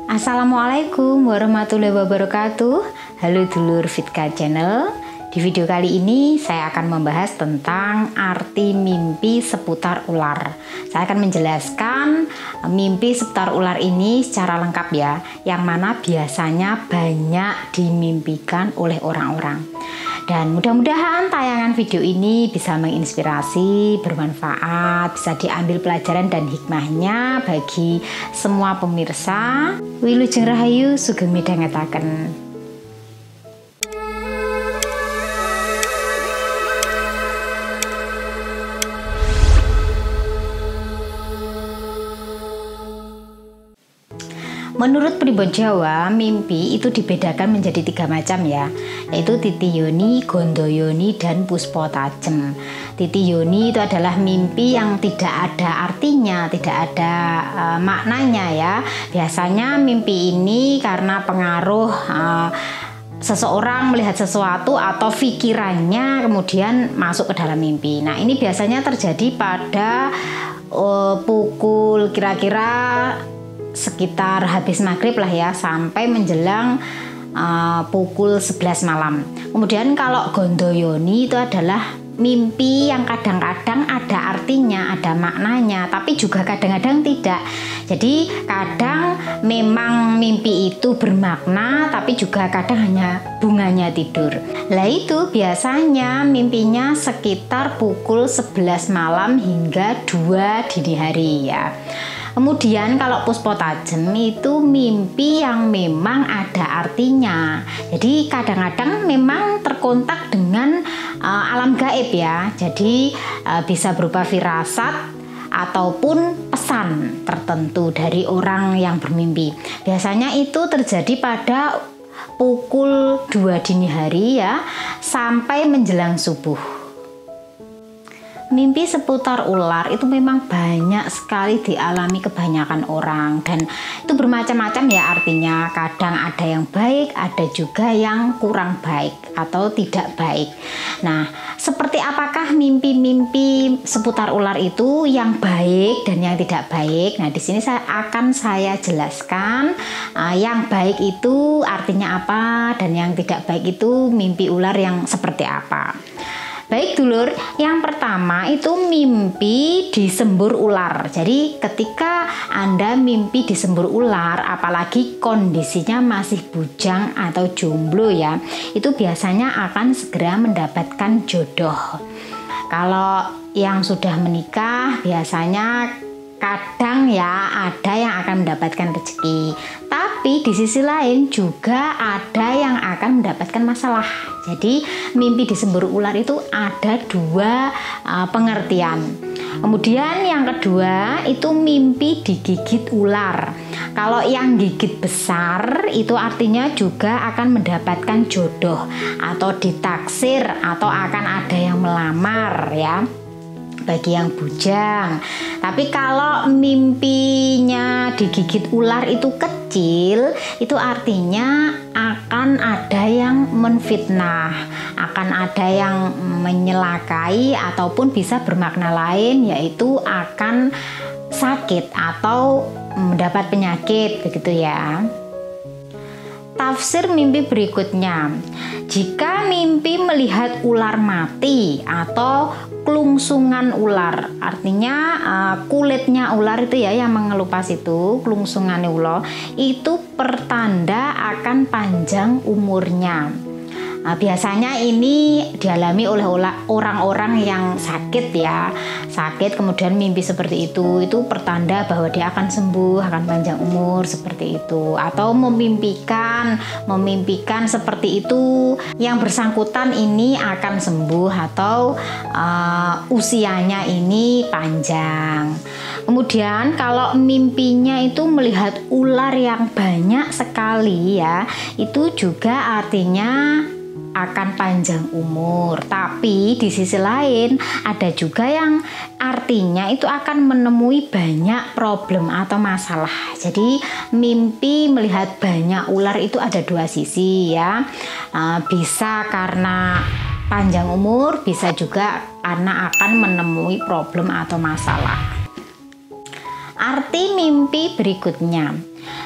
Assalamualaikum warahmatullahi wabarakatuh. Halo dulur Fitka Channel. Di video kali ini saya akan membahas tentang arti mimpi seputar ular. Saya akan menjelaskan mimpi seputar ular ini secara lengkap ya, yang mana biasanya banyak dimimpikan oleh orang-orang. Dan mudah-mudahan tayangan video ini bisa menginspirasi, bermanfaat, bisa diambil pelajaran dan hikmahnya bagi semua pemirsa. Wilujeng Rahayu sugeng midhangetaken. Menurut pribon Jawa, mimpi itu dibedakan menjadi 3 macam ya, yaitu titi yoni, gondo yoni, dan puspo tajem. Titi yoni itu adalah mimpi yang tidak ada artinya, tidak ada maknanya ya. Biasanya mimpi ini karena pengaruh seseorang melihat sesuatu atau pikirannya kemudian masuk ke dalam mimpi. Nah, ini biasanya terjadi pada pukul kira-kira sekitar habis maghrib lah ya, sampai menjelang pukul 11 malam. Kemudian kalau gondoyoni itu adalah mimpi yang kadang-kadang ada artinya, ada maknanya, tapi juga kadang-kadang tidak. Jadi kadang memang mimpi itu bermakna, tapi juga kadang hanya bunganya tidur. Lah itu biasanya mimpinya sekitar pukul 11 malam hingga 2 dini hari ya. Kemudian kalau puspo tajem itu mimpi yang memang ada artinya. Jadi kadang-kadang memang terkontak dengan alam gaib ya. Jadi bisa berupa firasat ataupun pesan tertentu dari orang yang bermimpi. Biasanya itu terjadi pada pukul 2 dini hari ya, sampai menjelang subuh. Mimpi seputar ular itu memang banyak sekali dialami kebanyakan orang, dan itu bermacam-macam ya artinya. Kadang ada yang baik, ada juga yang kurang baik atau tidak baik. Nah, seperti apakah mimpi-mimpi seputar ular itu yang baik dan yang tidak baik? Nah, di sini saya akan jelaskan yang baik itu artinya apa, dan yang tidak baik itu mimpi ular yang seperti apa. Baik dulur, yang pertama itu mimpi disembur ular. Jadi ketika Anda mimpi disembur ular, apalagi kondisinya masih bujang atau jomblo ya, itu biasanya akan segera mendapatkan jodoh. Kalau yang sudah menikah biasanya kadang ya ada yang akan mendapatkan rezeki, tapi di sisi lain juga ada yang akan mendapatkan masalah. Jadi mimpi disembur ular itu ada 2 pengertian. Kemudian yang kedua itu mimpi digigit ular. Kalau yang gigit besar itu artinya juga akan mendapatkan jodoh atau ditaksir atau akan ada yang melamar ya, bagi yang bujang. Tapi kalau mimpinya digigit ular itu kecil, itu artinya akan ada yang menfitnah, akan ada yang menyelakai, ataupun bisa bermakna lain, yaitu akan sakit atau mendapat penyakit begitu ya. Tafsir mimpi berikutnya, jika mimpi melihat ular mati atau kelungsungan ular, artinya kulitnya ular itu ya yang mengelupas itu, kelungsungan ular itu pertanda akan panjang umurnya. Biasanya ini dialami oleh orang-orang yang sakit ya, sakit kemudian mimpi seperti itu pertanda bahwa dia akan sembuh, akan panjang umur seperti itu. Atau memimpikan seperti itu, yang bersangkutan ini akan sembuh atau usianya ini panjang. Kemudian kalau mimpinya itu melihat ular yang banyak sekali ya, itu juga artinya akan panjang umur. Tapi di sisi lain ada juga yang artinya itu akan menemui banyak problem atau masalah. Jadi mimpi melihat banyak ular itu ada 2 sisi ya. Bisa karena panjang umur, bisa juga karena akan menemui problem atau masalah. Arti mimpi berikutnya,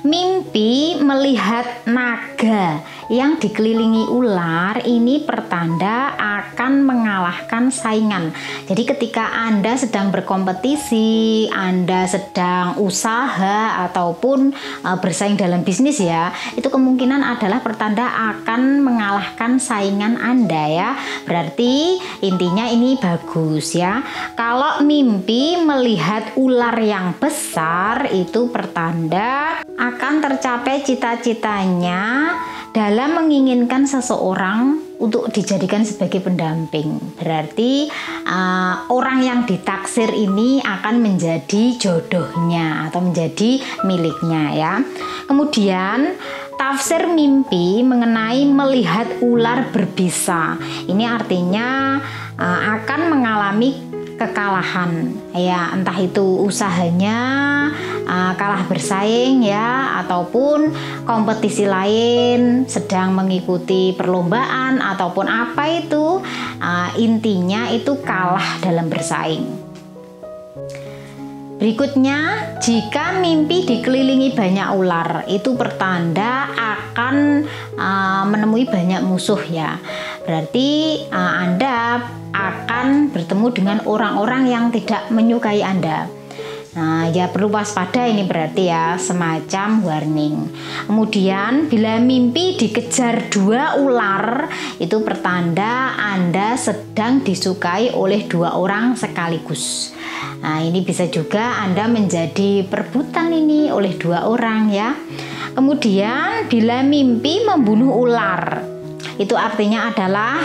Mimpi melihat naga yang dikelilingi ular ini pertanda akan mengalahkan saingan. Jadi ketika Anda sedang berkompetisi, Anda sedang usaha ataupun bersaing dalam bisnis ya, itu kemungkinan adalah pertanda akan mengalahkan saingan Anda ya. Berarti intinya ini bagus ya. Kalau mimpi melihat ular yang besar itu pertanda akan tercapai cita-citanya dalam menginginkan seseorang untuk dijadikan sebagai pendamping. Berarti orang yang ditaksir ini akan menjadi jodohnya atau menjadi miliknya ya. Kemudian tafsir mimpi mengenai melihat ular berbisa. Ini artinya akan mengalami kekalahan ya, entah itu usahanya kalah bersaing ya, ataupun kompetisi lain sedang mengikuti perlombaan ataupun apa itu, intinya itu kalah dalam bersaing. Berikutnya, jika mimpi dikelilingi banyak ular, itu pertanda akan menemui banyak musuh ya. Berarti Anda akan bertemu dengan orang-orang yang tidak menyukai Anda. Nah, ya perlu waspada ini berarti ya, semacam warning. Kemudian, bila mimpi dikejar 2 ular, itu pertanda Anda sedang disukai oleh 2 orang sekaligus. Nah, ini bisa juga Anda menjadi perebutan ini oleh 2 orang ya. Kemudian, bila mimpi membunuh ular, itu artinya adalah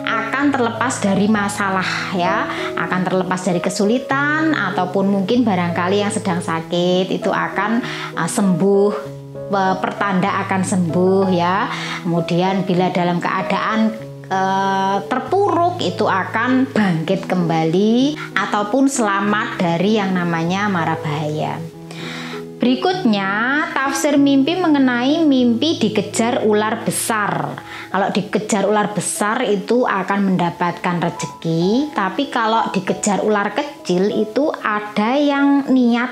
akan terlepas dari masalah ya, akan terlepas dari kesulitan ataupun mungkin barangkali yang sedang sakit itu akan sembuh, pertanda akan sembuh ya. Kemudian bila dalam keadaan terpuruk itu akan bangkit kembali ataupun selamat dari yang namanya mara bahaya. Berikutnya, tafsir mimpi mengenai mimpi dikejar ular besar. Kalau dikejar ular besar itu akan mendapatkan rezeki, tapi kalau dikejar ular kecil itu ada yang niat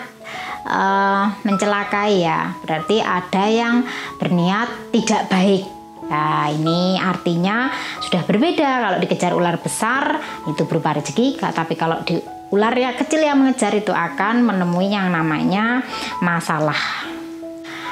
mencelakai ya. Berarti ada yang berniat tidak baik. Nah, ini artinya sudah berbeda. Kalau dikejar ular besar itu berupa rezeki, tapi kalau ular yang kecil yang mengejar itu akan menemui yang namanya masalah.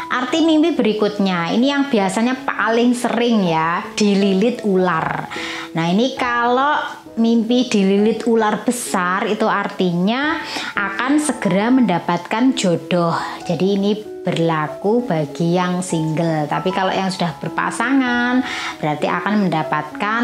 Arti mimpi berikutnya, ini yang biasanya paling sering ya, dililit ular. Nah, ini kalau mimpi dililit ular besar itu artinya akan segera mendapatkan jodoh. Jadi ini berlaku bagi yang single. Tapi kalau yang sudah berpasangan berarti akan mendapatkan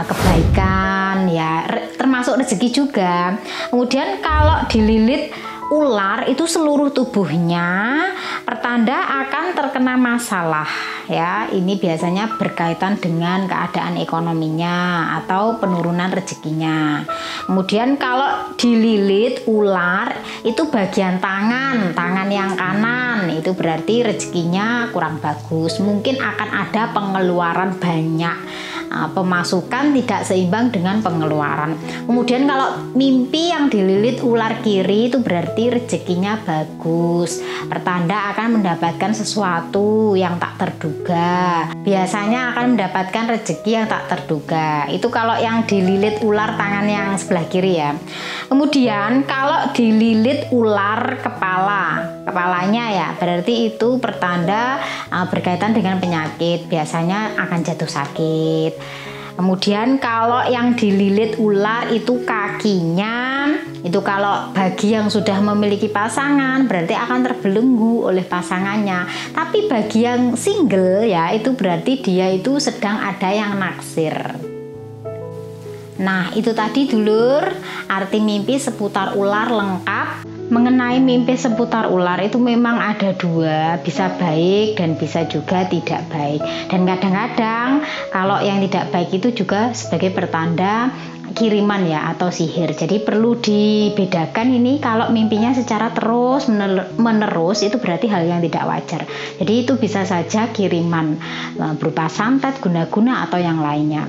kebaikan ya, termasuk rezeki juga. Kemudian kalau dililit ular itu seluruh tubuhnya pertanda akan terkena masalah ya. Ini biasanya berkaitan dengan keadaan ekonominya atau penurunan rezekinya. Kemudian kalau dililit ular itu bagian tangan yang kanan, itu berarti rezekinya kurang bagus. Mungkin akan ada pengeluaran banyak, pemasukan tidak seimbang dengan pengeluaran. Kemudian kalau mimpi yang dililit ular kiri itu berarti rezekinya bagus, pertanda akan mendapatkan sesuatu yang tak terduga. Biasanya akan mendapatkan rezeki yang tak terduga. Itu kalau yang dililit ular tangan yang sebelah kiri ya. Kemudian kalau dililit ular kepalanya ya, berarti itu pertanda berkaitan dengan penyakit, biasanya akan jatuh sakit. Kemudian kalau yang dililit ular itu kakinya, itu kalau bagi yang sudah memiliki pasangan berarti akan terbelenggu oleh pasangannya. Tapi bagi yang single ya, itu berarti dia itu sedang ada yang naksir. Nah, itu tadi dulur arti mimpi seputar ular lengkap. Mengenai mimpi seputar ular itu memang ada 2, bisa baik dan bisa juga tidak baik. Dan kadang-kadang kalau yang tidak baik itu juga sebagai pertanda kiriman ya atau sihir. Jadi perlu dibedakan ini, kalau mimpinya secara terus menerus itu berarti hal yang tidak wajar. Jadi itu bisa saja kiriman berupa santet, guna-guna atau yang lainnya.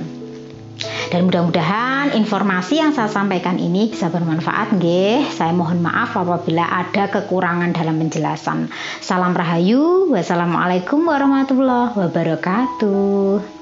Dan mudah-mudahan informasi yang saya sampaikan ini bisa bermanfaat nggih. Saya mohon maaf apabila ada kekurangan dalam penjelasan. Salam Rahayu. Wassalamualaikum warahmatullahi wabarakatuh.